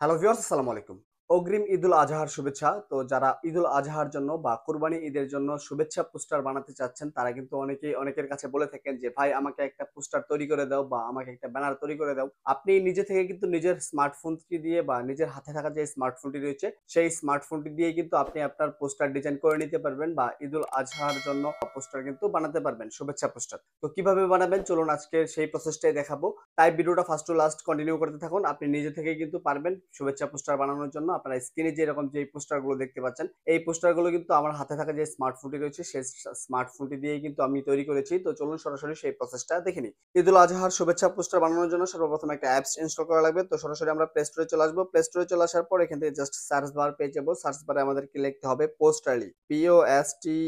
Hello viewers, আসসালামু আলাইকুম। অগ্রিম ঈদুল আজহার শুভেচ্ছা। তো যারা ঈদুল আজহার জন্য বা কুরবানি ঈদের জন্য শুভেচ্ছা পোস্টার বানাতে চাচ্ছেন, তারা কিন্তু অনেকের কাছে বলে থাকেন যে, "ভাই আমাকে একটা পোস্টার তৈরি করে দাও বা আমাকে একটা ব্যানার তৈরি করে দাও।" আপনি নিজে থেকে কিন্তু নিজের স্মার্টফোনটি দিয়ে বা নিজের হাতে থাকা যে স্মার্টফোনটি রয়েছে, সেই স্মার্টফোনটি দিয়েই কিন্তু আপনি আপনার পোস্টার ডিজাইন করে নিতে পারবেন বা ঈদুল আজহার জন্য পোস্টার কিন্তু বানাতে পারবেন, শুভেচ্ছা পোস্টার। তো কিভাবে বানাবেন চলুন আজকে সেই প্রসেসটাই দেখাবো। তাই ভিডিওটা ফার্স্ট টু লাস্ট কন্টিনিউ করতে থাকুন। আপনি নিজে থেকেই কিন্তু পারবেন শুভেচ্ছা পোস্টার বানানোর জন্য। আপনারা স্ক্রিনে যেরকম যে পোস্টারগুলো দেখতে পাচ্ছেন, এই পোস্টারগুলো কিন্তু আমার হাতে থাকা যে স্মার্টফোনটি রয়েছে, সেই স্মার্টফোনটি দিয়েই কিন্তু আমি তৈরি করেছি। তো চলুন সরাসরি সেই প্রসেসটা দেখে নিই। ঈদুল আজহার শুভেচ্ছা পোস্টার বানানোর জন্য সর্বপ্রথম একটা অ্যাপস ইনস্টল করা লাগবে। তো সরাসরি আমরা প্লে স্টোরে চলে আসবো। প্লে স্টোরে চলে আসার পর এখান থেকে জাস্ট সার্চ বার পেয়ে যাবো। সার্চ বারে আমাদেরকে লিখতে হবে পোস্টারলি, POSTERLY,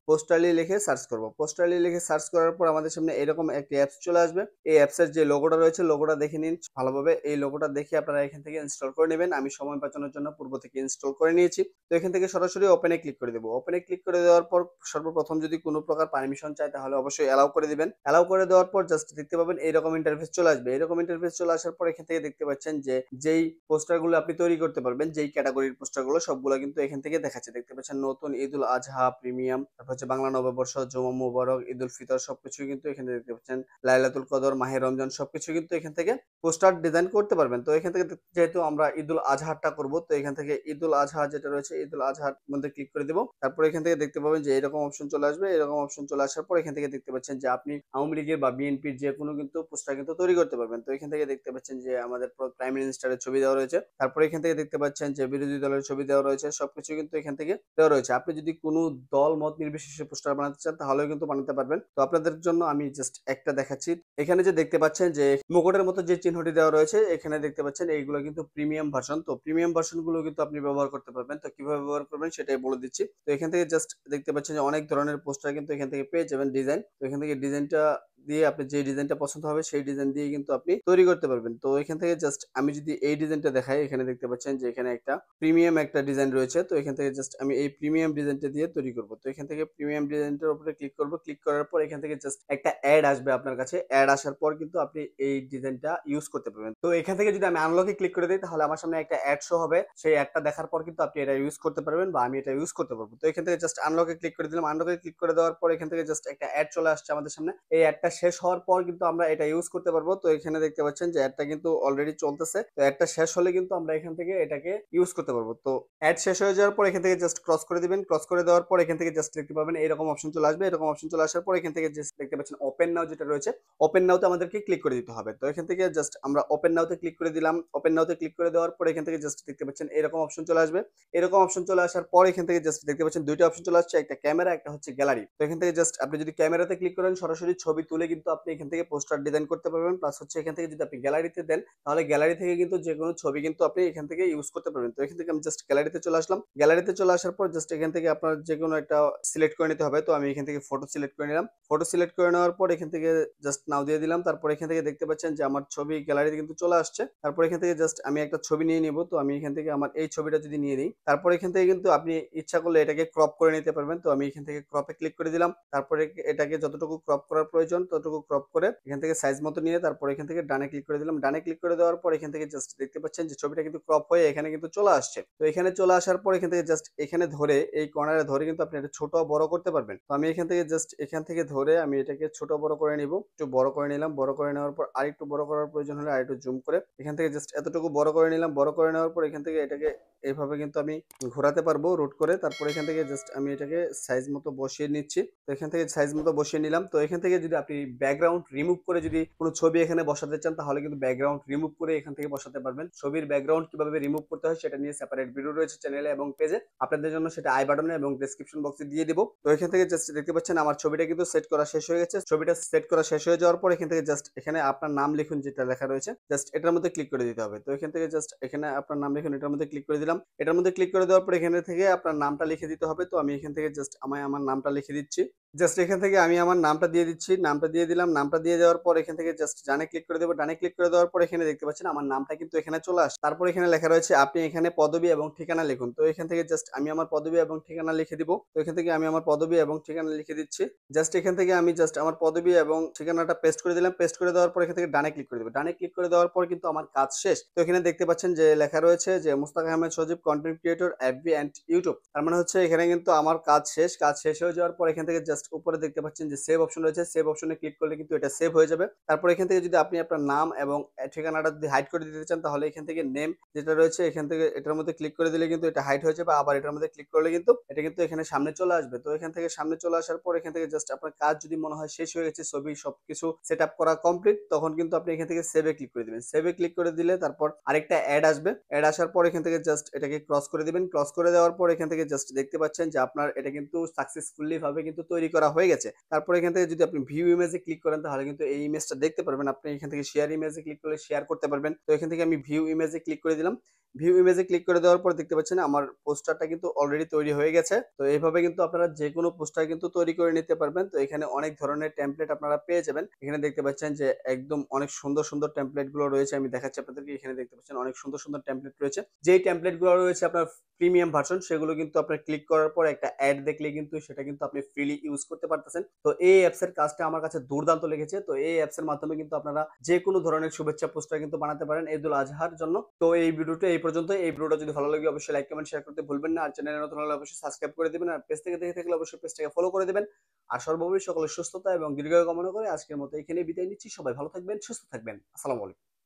পোস্টারলি লিখে সার্চ করব। পোস্টারলি লিখে সার্চ করার পর আমাদের সামনে এরকম একটি অ্যাপস চলে আসবে। এই অ্যাপসের যে লোগোটা রয়েছে, লোগোটা দেখে নিন ভালোভাবে। এই লোগোটা দেখে আপনারা এখান থেকে ইনস্টল করে নেবেন। আমি সময় বাঁচানোর জন্য পূর্ব থেকে ইনস্টল করে নিয়েছি। তো এখান থেকে সরাসরি ওপেনে ক্লিক করে দেব। ওপেনে ক্লিক করে দেওয়ার পর সর্বপ্রথম যদি কোনো প্রকার পারমিশন চায়, তাহলে অবশ্যই অ্যালাউ করে দিবেন। অ্যালাউ করে দেওয়ার পর জাস্ট দেখতে পাবেন এইরকম ইন্টারফেস চলে আসবে। এরকম ইন্টারফেস চলে আসার পর এখান থেকে দেখতে পাচ্ছেন যে যেই পোস্টারগুলো আপনি তৈরি করতে পারবেন, যেই ক্যাটাগরির পোস্টারগুলো সবগুলো কিন্তু এখান থেকে দেখাচ্ছে। দেখতে পাচ্ছেন নতুন, ঈদুল আজহা, প্রিমিয়াম, তারপর হচ্ছে বাংলা নববর্ষ, জুমা মুবারক, ঈদুল ফিতর, সবকিছুই কিন্তু এখানে দেখতে পাচ্ছেন। লাইলাতুল কদর, মাহে রমজান, সবকিছু কিন্তু এখান থেকে পোস্টার ডিজাইন করতে পারবেন। তো এখান থেকে যেহেতু আমরা ঈদুল আজহারটা করব, তো এখান থেকে ঈদুল আজহা যেটা রয়েছে, ঈদুল আজহার মধ্যে ক্লিক করে দিব। তারপর এখান থেকে দেখতে পাবেন যে এরকম অপশন চলে আসবে। এরকম অপশন চলে আসার পর এখান থেকে দেখতে পাচ্ছেন যে আপনি আওয়ামী লীগের বা বিএনপির যে কোনো কিন্তু পোস্টার কিন্তু তৈরি করতে পারবেন। তো এখান থেকে দেখতে পাচ্ছেন যে আমাদের প্রাইম মিনিস্টারের ছবি দেওয়া রয়েছে। তারপর এখান থেকে দেখতে পাচ্ছেন যে বিরোধী দলের ছবি দেওয়া রয়েছে। সবকিছু কিন্তু এখান থেকে দেওয়া রয়েছে। আপনি যদি কোনো দল মত নির্বিশেষে পোস্টার বানাতে চান, তাহলেও কিন্তু বানাতে পারবেন। তো আপনাদের জন্য আমি জাস্ট একটা দেখাচ্ছি। এখানে যে দেখতে পাচ্ছেন যে মুকুটের মতো যে চিহ্নটি দেওয়া রয়েছে, এখানে দেখতে পাচ্ছেন এইগুলো কিন্তু প্রিমিয়াম ভার্সন। তো প্রিমিয়াম ভার্সন গুলো কিন্তু আপনি ব্যবহার করতে পারবেন। তো কিভাবে ব্যবহার করবেন সেটাই বলে দিচ্ছি। তো এখান থেকে জাস্ট দেখতে পাচ্ছেন যে অনেক ধরনের পোস্টার কিন্তু এখান থেকে পেয়ে যাবেন ডিজাইন। তো এখান থেকে ডিজাইনটা দিয়ে আপনি যে ডিজাইনটা পছন্দ হবে সেই ডিজাইন দিয়ে কিন্তু আপনি তৈরি করতে পারবেন। তো এখান থেকে জাস্ট আমি যদি এই ডিজাইনটা দেখাই, এখানে দেখতে পাচ্ছেন যে এখানে একটা প্রিমিয়াম একটা ডিজাইন রয়েছে। তো এখান থেকে জাস্ট আমি এই প্রিমিয়াম ডিজাইনটা দিয়ে তৈরি করব। তো এখান থেকে প্রিমিয়াম ডিজাইনটার উপরে ক্লিক করব। ক্লিক করার পর এখান থেকে জাস্ট একটা অ্যাড আসবে আপনার কাছে। অ্যাড আসার পর কিন্তু আপনি এই ডিজাইনটা ইউজ করতে পারবেন। তো এখান থেকে যদি আমি আনলকে ক্লিক করে দেই, তাহলে আমার সামনে একটা অ্যাড শো হবে। সেই অ্যাডটা দেখার পর কিন্তু আপনি এটা ইউজ করতে পারবেন বা আমি এটা ইউজ করতে পারবো। তো এখান থেকে জাস্ট আনলকে ক্লিক করে দিলাম। আনলকে ক্লিক করে দেওয়ার পর এখান থেকে জাস্ট একটা অ্যাড চলে আসছে আমাদের সামনে। এই অ্যাডটা শেষ হওয়ার পর কিন্তু আমরা এটা ইউজ করতে পারবো। তো এখানে দেখতে পাচ্ছেন যে অ্যাডটা কিন্তু অলরেডি চলতেছে। তো অ্যাডটা শেষ হলে কিন্তু আমরা এখান থেকে এটাকে ইউজ করতে পারবো। তো অ্যাড শেষ হয়ে যাওয়ার পর এখান থেকে জাস্ট ক্রস করে দিবেন। ক্রস করে দেওয়ার পর এখান থেকে জাস্ট দেখতে পাবেন এরকম অপশন চলে আসবে। এরকম অপশন চলে আসার পর এখান থেকে জাস্ট দেখতে পাচ্ছেন ওপেন নাও যেটা রয়েছে, ওপেন নাও তে আমাদেরকে ক্লিক করে দিতে হবে। তো এখান থেকে জাস্ট আমরা ওপেন নাও তে ক্লিক করে দিলাম। ওপেন নাও তে ক্লিক করে দেওয়ার পর এখান থেকে জাস্ট দেখতে পাচ্ছেন এরকম অপশন চলে আসবে। এরকম অপশন চলে আসার পর এখান থেকে জাস্ট দেখতে পাচ্ছেন দুইটা অপশন চলে আসছে, একটা ক্যামেরা, একটা হচ্ছে গ্যালারি। তো এখান থেকে জাস্ট আপনি যদি ক্যামেরাতে ক্লিক করেন, সরাসরি ছবি তুলে কিন্তু আপনি এখান থেকে পোস্টার ডিজাইন করতে পারবেন। প্লাস হচ্ছে এখান থেকে যদি আপনি গ্যালারিতে দেন, তাহলে গ্যালারি থেকে কিন্তু যে কোনো ছবি কিন্তু আপনি এখান থেকে ইউজ করতে পারবেন। তো এখান থেকে আমি জাস্ট গ্যালারিতে চলে আসলাম। গ্যালারিতে চলে আসার পর জাস্ট এখান থেকে আপনার যে কোনো একটা সিলেক্ট করে নিতে হবে। তো আমি এখান থেকে ফটো সিলেক্ট করে নিলাম। ফটো সিলেক্ট করে নেওয়ার পর এখান থেকে জাস্ট নাও দিয়ে দিলাম। তারপর এখান থেকে দেখতে পাচ্ছেন যে আমার ছবি গ্যালারিতে কিন্তু চলে আসছে। তারপর এখান থেকে জাস্ট আমি একটা ছবি নিয়ে নিব। তো আমি এখান থেকে আমার এই ছবিটা যদি নিয়ে নিই, তারপর এখান থেকে কিন্তু আপনি ইচ্ছা করলে এটাকে ক্রপ করে নিতে পারবেন। তো আমি এখান থেকে ক্রপে ক্লিক করে দিলাম। তারপরে এটাকে যতটুকু ক্রপ করার প্রয়োজন ততটুকু ক্রপ করে এখান থেকে সাইজ মতো নিয়ে তারপর এখান থেকে ডানে ক্লিক করে দিলাম। ডানে ক্লিক করে দেওয়ার পর এখান থেকে জাস্ট দেখতে পাচ্ছেন যে ছবিটা কিন্তু ক্রপ হয়ে এখানে কিন্তু চলে আসছে। তো এখানে চলে আসার পর এখান থেকে জাস্ট এখানে ধরে এই কর্নারে ধরে কিন্তু আপনি এটা ছোট বড় করতে পারবেন। তো আমি এখান থেকে জাস্ট এখান থেকে ধরে আমি এটাকে ছোট বড় করে নিব। একটু বড় করে নিলাম। বড় করে নেওয়ার পর আরেকটু বড় করার প্রয়োজন হলে আরেকটু জুম করে এখান থেকে জাস্ট এতটুকু বড় করে নিলাম। বড় করে নেওয়ার পর এখান থেকে এটাকে এভাবে কিন্তু আমি ঘোরাতে পারবো রোট করে। তারপর এখান থেকে জাস্ট আমি এটাকে সাইজ মতো বসিয়ে নিচ্ছি। তো এখান থেকে সাইজ মতো বসিয়ে নিলাম। তো এখান থেকে যদি আপনি ব্যাকগ্রাউন্ড রিমুভ করে যদি কোনো ছবি এখানে বসাতে চান, তাহলে কিন্তু ব্যাকগ্রাউন্ড রিমুভ করে এখান থেকে বসাতে পারবেন। ছবির ব্যাকগ্রাউন্ড কিভাবে রিমুভ করতে হয় সেটা নিয়ে সেপারেট ভিডিও রয়েছে চ্যানেলে এবং পেজে। আপনাদের জন্য সেটা আই বাটনে এবং ডেসক্রিপশন বক্সে দিয়ে দিব। তো এখান থেকে জাস্ট দেখতে পাচ্ছেন আমার ছবিটা কিন্তু সেট করা শেষ হয়ে গেছে। ছবিটা সেট করা শেষ হয়ে যাওয়ার পর এখান থেকে জাস্ট এখানে আপনার নাম লিখুন, যেটা লেখা রয়েছে জাস্ট এটার মধ্যে ক্লিক করে দিতে হবে। তো এখান থেকে জাস্ট এখানে আপনার নাম লিখুন, এটার মধ্যে ক্লিক করে দিলাম। এটার মধ্যে ক্লিক করে দেওয়ার পর এখানে থেকে আপনার নামটা লিখে দিতে হবে। তো আমি এখান থেকে জাস্ট আমার নামটা লিখে দিচ্ছি। জাস্ট এখান থেকে আমি আমার নামটা দিয়ে দিচ্ছি। নামটা নামটা দিয়ে দিলাম। নামটা দিয়ে দেওয়ার পর এখান থেকে জাস্ট ডানে ক্লিক করে দেব। ডানে ক্লিক করে দেওয়ার পর এখানে দেখতে পাচ্ছেন আমার নামটা কিন্তু এখানে চলে আসছে। তারপর এখানে লেখা রয়েছে আপনি এখানে পদবি এবং ঠিকানা লিখুন। তো এখান থেকে জাস্ট আমি আমার পদবি এবং ঠিকানা লিখে দিব। তো এখান থেকে আমি আমার পদবি এবং ঠিকানা লিখে দিচ্ছি। জাস্ট এখান থেকে আমি জাস্ট আমার পদবি এবং ঠিকানাটা পেস্ট করে দিলাম। পেস্ট করে দেওয়ার পর এখান থেকে ডানে ক্লিক করে দেব। ডানে ক্লিক করে দেওয়ার পর কিন্তু আমার কাজ শেষ। তো এখানে দেখতে পাচ্ছেন যে লেখা রয়েছে যে Mustaq Ahmed Sajib content creator FB and YouTube. তার মানে হচ্ছে এখানে কিন্তু আমার কাজ শেষ। কাজ শেষ হয়ে যাওয়ার পর এখান থেকে জাস্ট উপরে দেখতে পাচ্ছেন যে সেভ অপশন রয়েছে। সেভ অপশনে ক্লিক করলে কিন্তু এটা সেভ হয়ে যাবে। তারপর এখান থেকে যদি আপনি আপনার নাম এবং ঠিকানাটা যদি হাইড করে দিতে চান তাহলে এখান থেকে নেম যেটা রয়েছে এখান থেকে এটার মধ্যে ক্লিক করে দিলে কিন্তু এটা হাইড হয়ে যাবে। আবার এটার মধ্যে ক্লিক করলে কিন্তু এটা কিন্তু এখানে সামনে চলে আসবে। তো এখান থেকে সামনে চলে আসার পর এখান থেকে জাস্ট আপনার কাজ যদি মনে হয় শেষ হয়ে গেছে, ছবি সবকিছু সেটআপ করা কমপ্লিট, তখন কিন্তু আপনি এখান থেকে সেভে ক্লিক করে দিবেন। সেভে ক্লিক করে দিলে তারপর আরেকটা অ্যাড আসবে। অ্যাড আসার পর এখান থেকে জাস্ট এটাকে ক্রস করে দিবেন। ক্রস করে দেওয়ার পর এখান থেকে জাস্ট দেখতে পাচ্ছেন যে আপনার এটা কিন্তু সাকসেসফুলি ভাবে কিন্তু তৈরি করা হয়ে গেছে। তারপর এখান থেকে যদি আপনি ভিউ ইমেজে ক্লিক করেন তাহলে কিন্তু এই ইমেজটা দেখতে পারবেন। আপনি এখান থেকে শেয়ার ইমেজে ক্লিক করলে শেয়ার করতে পারবেন। তো এখান থেকে আমি ভিউ ইমেজে ক্লিক করে দিলাম। ভিউ ইমেজে ক্লিক করে দেওয়ার পর দেখতে পাচ্ছেন আমার পোস্টারটা কিন্তু অলরেডি তৈরি হয়ে গেছে। তো এইভাবে কিন্তু আপনারা যেকোনো পোস্টার কিন্তু তৈরি করে নিতে পারবেন। তো এখানে অনেক ধরনের টেমপ্লেট আপনারা পেয়ে যাবেন। এখানে দেখতে পাচ্ছেন যে একদম অনেক সুন্দর, সুন্দর টেমপ্লেট গুলো রয়েছে। আমি দেখাচ্ছি আপনাদেরকে। এখানে দেখতে পাচ্ছেন অনেক সুন্দর, সুন্দর টেমপ্লেট রয়েছে। যেই টেমপ্লেট গুলো রয়েছে আপনার প্রিমিয়াম ভার্সন সেগুলো কিন্তু আপনার ক্লিক করার পর একটা অ্যাড দেখলে কিন্তু সেটা কিন্তু আপনি ফ্রিলি ইউজ করতে পারতেছেন। তো এই অ্যাপস এর কাজটা আমার কাছে দুর্দান্ত লেগেছে। তো এই অ্যাপস এর মাধ্যমে কিন্তু আপনারা যেকোনো ধরনের শুভেচ্ছা পোস্টার কিন্তু বানাতে পারেন ঈদুল আজহার জন্য। তো এই ভিডিওটা এই পর্যন্ত। এই ভিডিওটা যদি ভালো লাগে অবশ্যই লাইক, কমেন্ট, শেয়ার করতে ভুলবেন না। আর চ্যানেলে নতুন হলে অবশ্যই সাবস্ক্রাইব করে দিবেন। আর পেজ থেকে দেখে থাকলে অবশ্যই পেজটাকে ফলো করে দিবেন। আর সর্বোপরি সকলের সুস্থতা এবং দীর্ঘায়ু কামনা করে আজকের মতো এখানেই বিদায় নিচ্ছি। সবাই ভালো থাকবেন, সুস্থ থাকবেন। আসসালামু আলাইকুম।